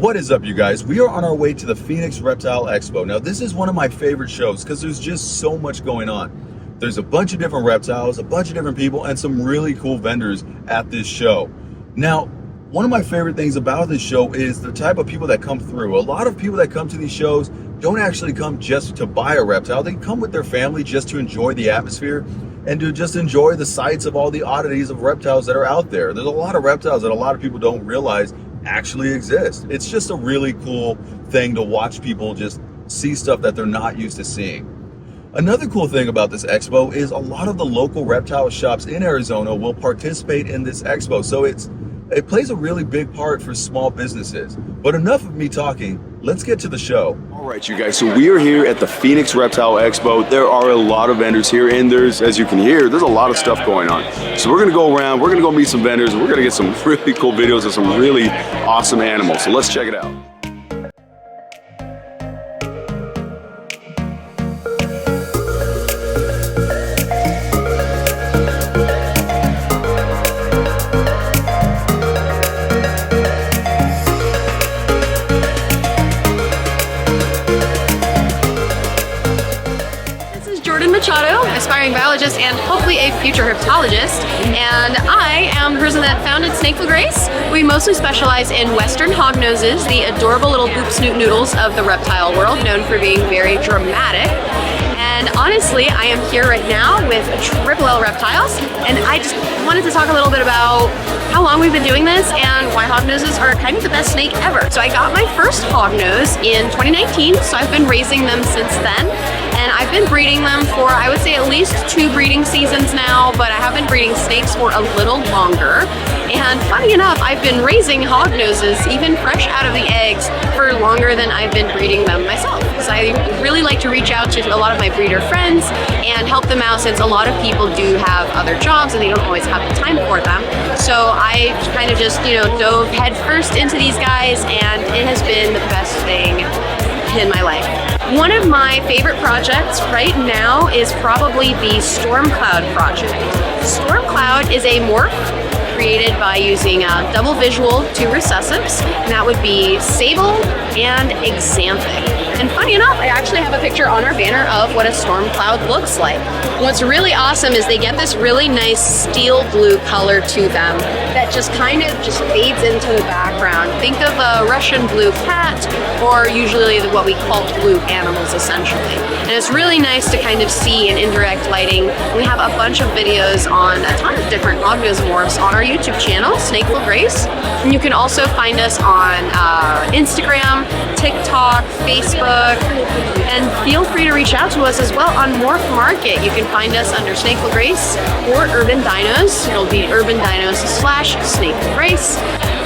What is up, you guys? We are on our way to the Phoenix Reptile Expo. Now, this is one of my favorite shows because there's just so much going on. There's a bunch of different reptiles, a bunch of different people, and some really cool vendors at this show. Now, one of my favorite things about this show is the type of people that come through. A lot of people that come to these shows don't actually come just to buy a reptile. They come with their family just to enjoy the atmosphere and to just enjoy the sights of all the oddities of reptiles that are out there. There's a lot of reptiles that a lot of people don't realize actually exist. It's just a really cool thing to watch people just see stuff that they're not used to seeing. Another cool thing about this expo is a lot of the local reptile shops in Arizona will participate in this expo. So it plays a really big part for small businesses. But enough of me talking, let's get to the show. All right, you guys, so we are here at the Phoenix Reptile Expo. There are a lot of vendors here, and there's, as you can hear, there's a lot of stuff going on. So we're gonna go around, we're gonna go meet some vendors, and we're gonna get some really cool videos of some really awesome animals. So let's check it out. Aspiring biologist and hopefully a future herpetologist, and I am the person that founded Snakeful Grace. We mostly specialize in western hognoses, the adorable little boop snoot noodles of the reptile world, known for being very dramatic. And honestly, I am here right now with LLLReptiles, and I just wanted to talk a little bit about how long we've been doing this and why hognoses are kind of the best snake ever. So I got my first hognose in 2019, so I've been raising them since then. And I've been breeding them for, I would say, at least 2 breeding seasons now, but I have been breeding snakes for a little longer. And funny enough, I've been raising hognoses, even fresh out of the eggs, for longer than I've been breeding them myself. So I really like to reach out to a lot of my breeder friends and help them out, since a lot of people do have other jobs and they don't always have the time for them. So I kind of just, dove headfirst into these guys, and it has been the best thing in my life. One of my favorite projects right now is probably the Storm Cloud project. Storm Cloud is a morph created by using double visual 2 recessives, and that would be sable and xanthic. And funny enough, I actually have a picture on our banner of what a storm cloud looks like. What's really awesome is they get this really nice steel blue color to them that just kind of fades into the background. Think of a Russian blue cat, or usually what we call blue animals, essentially. And it's really nice to kind of see in indirect lighting. We have a bunch of videos on a ton of different hognose morphs on our YouTube channel, Snakeful Grace. And you can also find us on Instagram, TikTok, Facebook, and feel free to reach out to us as well on Morph Market. You can find us under Snakeful Grace or Urban Dinos. It'll be Urban Dinos / Snakeful Grace.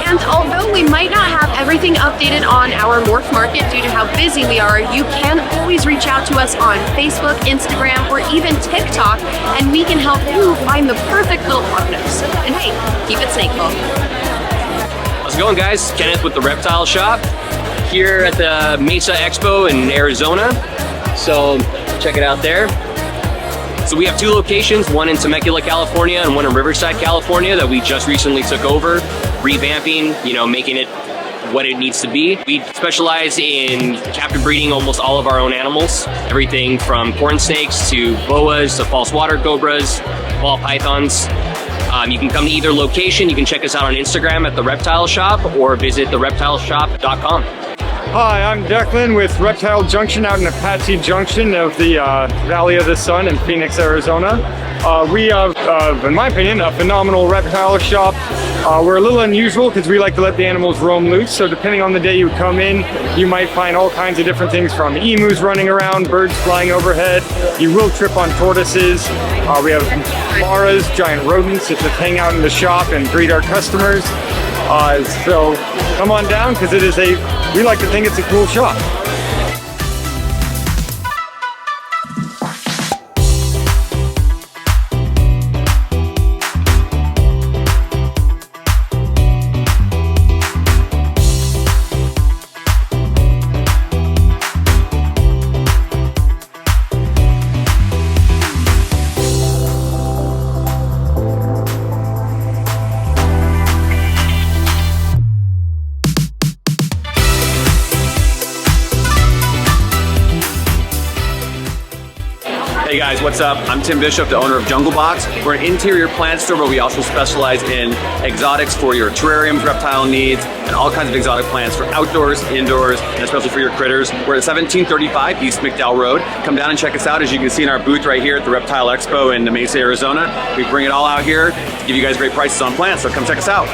And although we might not have everything updated on our Morph Market due to how busy we are, you can always reach out to us on Facebook, Instagram, or even TikTok, and we can help you find the perfect little hognose. And hey, keep it snakeful. How's it going, guys? Kenneth with the Reptile Shop here at the Mesa Expo in Arizona. So check it out there. So we have 2 locations, one in Temecula, California, and one in Riverside, California, that we just recently took over, revamping, making it what it needs to be. We specialize in captive breeding almost all of our own animals, everything from corn snakes to boas to false water cobras, ball pythons. You can come to either location. You can check us out on Instagram at the Reptile Shop or visit reptileshop.com. Hi, I'm Declan with Reptile Junction out in Apache Junction of the Valley of the Sun in Phoenix, Arizona. We have, in my opinion, a phenomenal reptile shop. We're a little unusual because we like to let the animals roam loose, so depending on the day you come in, you might find all kinds of different things, from emus running around, birds flying overhead. You will trip on tortoises. We have maras, giant rodents that just hang out in the shop and greet our customers. So come on down, because we like to think it's a cool shop. Hey guys, what's up? I'm Tim Bishop, the owner of Jungle Box. We're an interior plant store, but we also specialize in exotics for your terrariums, reptile needs, and all kinds of exotic plants for outdoors, indoors, and especially for your critters. We're at 1735 East McDowell Road. Come down and check us out. As you can see in our booth right here at the Reptile Expo in Mesa, Arizona. We bring it all out here to give you guys great prices on plants, so come check us out.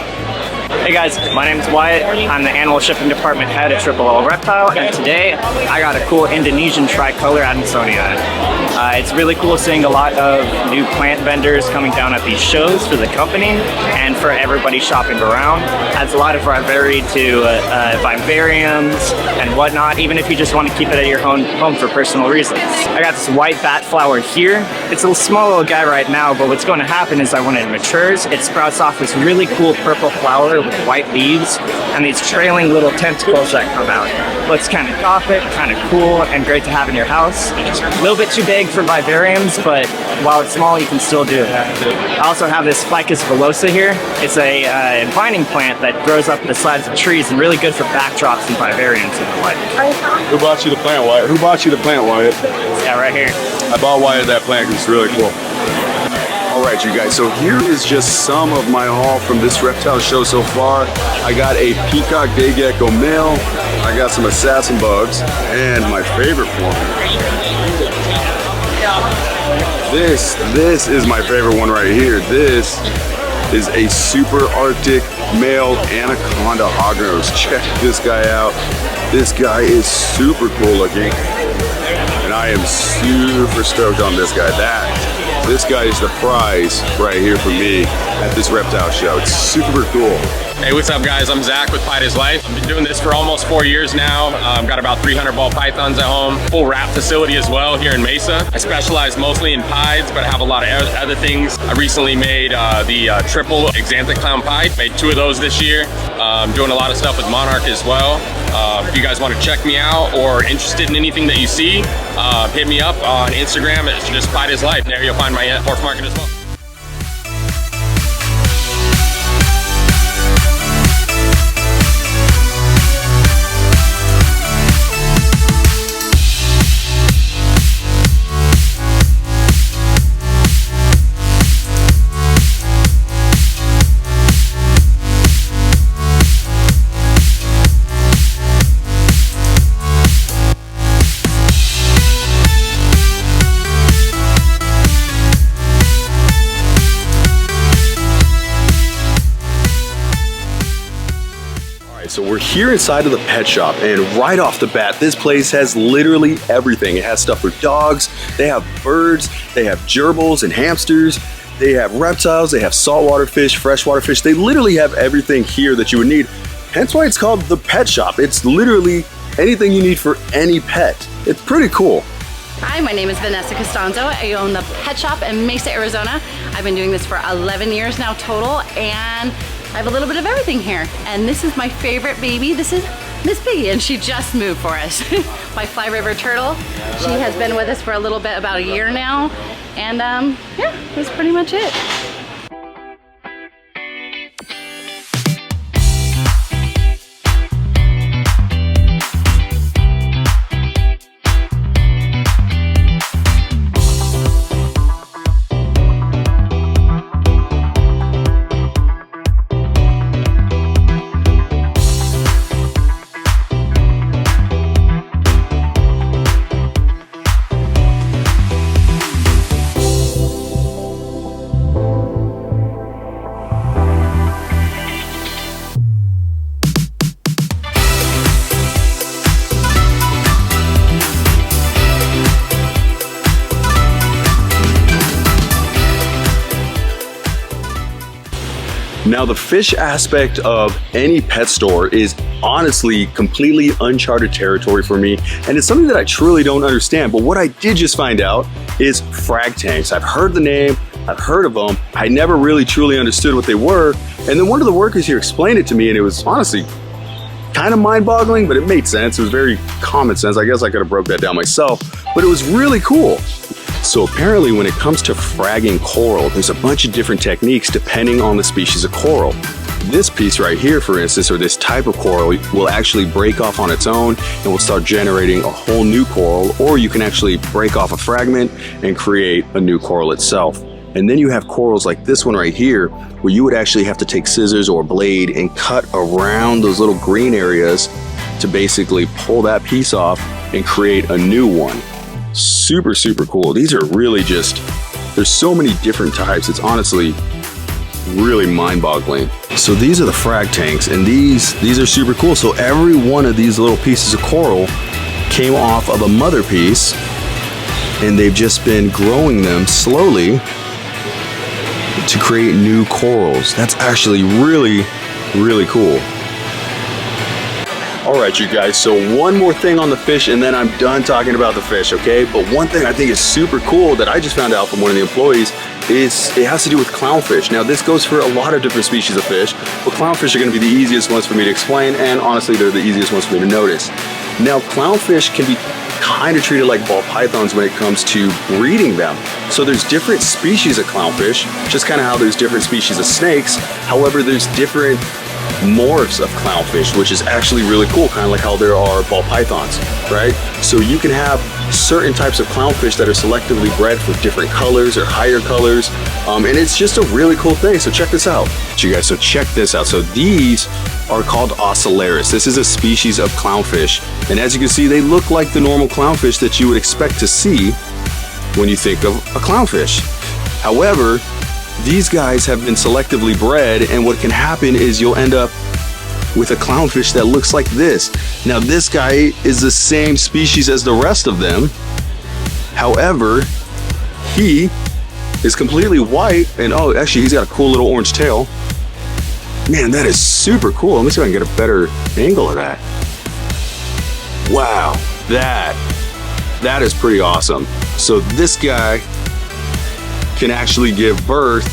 Hey guys, my name is Wyatt. I'm the animal shipping department head at LLLReptile, and today I got a cool Indonesian tricolor Adansonia. It's really cool seeing a lot of new plant vendors coming down at these shows for the company and for everybody shopping around. Adds a lot of variety to vivariums and whatnot, even if you just want to keep it at your home for personal reasons. I got this white bat flower here. It's a small little guy right now, but what's going to happen is that when it matures, it sprouts off this really cool purple flower with white leaves and these trailing little tentacles that come out. Looks kind of gothic, kind of cool, and great to have in your house. A little bit too big for vivariums, but while it's small, you can still do it. I also have this Ficus villosa here. It's a vining plant that grows up the sides of trees and really good for backdrops and vivariums and the like. Who bought you the plant, Wyatt? Who bought you the plant, Wyatt? Yeah, right here. I bought Wyatt that plant because it's really cool. All right, you guys, so here is just some of my haul from this reptile show so far. I got a peacock day gecko male, I got some assassin bugs, and my favorite one. This is my favorite one right here. This is a super arctic male anaconda hognose. Check this guy out. This guy is super cool looking, and I am super stoked on this guy. This guy is the prize right here for me at this reptile show. It's super cool. Hey, what's up guys? I'm Zach with Piedislife. I've been doing this for almost 4 years now. Got about 300 ball pythons at home. Full wrap facility as well here in Mesa. I specialize mostly in pieds, but I have a lot of other things. I recently made the triple Xanthic clown pied. Made 2 of those this year. Doing a lot of stuff with Monarch as well. If you guys want to check me out or interested in anything that you see, hit me up on Instagram. It's just Piedislife. There you'll find my horse market as well. So we're here inside of the pet shop, and right off the bat, this place has literally everything. It has stuff for dogs, they have birds, they have gerbils and hamsters, they have reptiles, they have saltwater fish, freshwater fish. They literally have everything here that you would need. Hence why it's called the pet shop. It's literally anything you need for any pet. It's pretty cool. Hi, my name is Vanessa Costanzo. I own the pet shop in Mesa, Arizona. I've been doing this for 11 years now total, and I have a little bit of everything here. And this is my favorite baby. This is Miss Piggy, and she just moved for us. My Fly River turtle. She has been with us for a little bit, about a year now. And yeah, that's pretty much it. Now, the fish aspect of any pet store is honestly completely uncharted territory for me, and it's something that I truly don't understand. But what I did just find out is frag tanks. I've heard the name, I've heard of them. I never really truly understood what they were. And then one of the workers here explained it to me, and it was honestly kind of mind-boggling, but it made sense. It was very common sense. I guess I could have broke that down myself, but it was really cool. So apparently when it comes to fragging coral, there's a bunch of different techniques depending on the species of coral. This piece right here, for instance, or this type of coral will actually break off on its own and will start generating a whole new coral, or you can actually break off a fragment and create a new coral itself. And then you have corals like this one right here, where you would actually have to take scissors or a blade and cut around those little green areas to basically pull that piece off and create a new one. Super, super cool. These are really just, there's so many different types. It's honestly really mind-boggling. So these are the frag tanks, and these are super cool. So every one of these little pieces of coral came off of a mother piece, and they've just been growing them slowly to create new corals. That's actually really, really cool. All right, you guys, so one more thing on the fish and then I'm done talking about the fish, okay? But one thing I think is super cool that I just found out from one of the employees is it has to do with clownfish. Now, this goes for a lot of different species of fish, but clownfish are gonna be the easiest ones for me to explain, and honestly, they're the easiest ones for me to notice. Now, clownfish can be kind of treated like ball pythons when it comes to breeding them. So there's different species of clownfish, just kind of how there's different species of snakes. However, there's different morphs of clownfish, which is actually really cool, kind of like how there are ball pythons, right? So you can have certain types of clownfish that are selectively bred for different colors or higher colors, and it's just a really cool thing. So check this out, you guys. So check this out. So these are called ocellaris. This is a species of clownfish, and as you can see, they look like the normal clownfish that you would expect to see when you think of a clownfish. However, these guys have been selectively bred, and what can happen is you'll end up with a clownfish that looks like this. Now, this guy is the same species as the rest of them. However, he is completely white, and oh, actually, he's got a cool little orange tail. Man, that is super cool. Let me see if I can get a better angle of that. Wow, that is pretty awesome. So this guy can actually give birth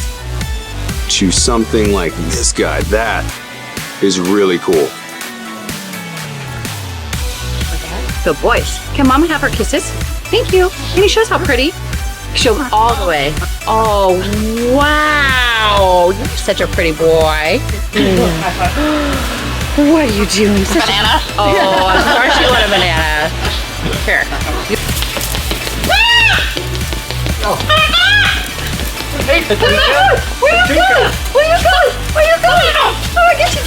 to something like this guy. That is really cool. Good boys. Can Mama have her kisses? Thank you. Can you show us how pretty? Show all the way. Oh, wow. You're such a pretty boy. What are you doing? Banana. Oh, of course you want a banana. Here. Hey, where you going? Where you going? Where you going? Where you going? Oh, I get you.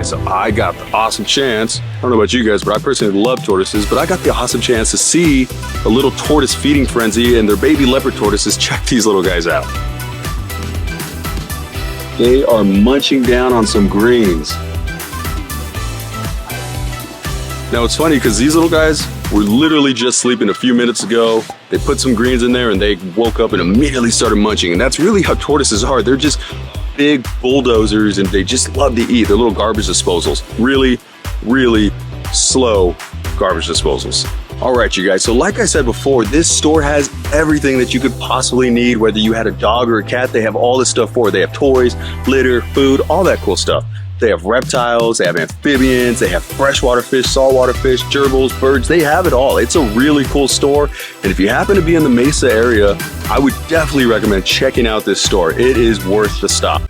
So I got the awesome chance, I don't know about you guys, but I personally love tortoises, but I got the awesome chance to see a little tortoise feeding frenzy and their baby leopard tortoises. Check these little guys out. They are munching down on some greens. Now it's funny because these little guys were literally just sleeping a few minutes ago. They put some greens in there and they woke up and immediately started munching. And that's really how tortoises are. They're just big bulldozers and they just love to eat. They're little garbage disposals. Really, really slow garbage disposals. All right, you guys, so like I said before, this store has everything that you could possibly need. Whether you had a dog or a cat, they have all this stuff for it. They have toys, litter, food, all that cool stuff. They have reptiles, they have amphibians, they have freshwater fish, saltwater fish, gerbils, birds, they have it all. It's a really cool store. And if you happen to be in the Mesa area, I would definitely recommend checking out this store. It is worth the stop.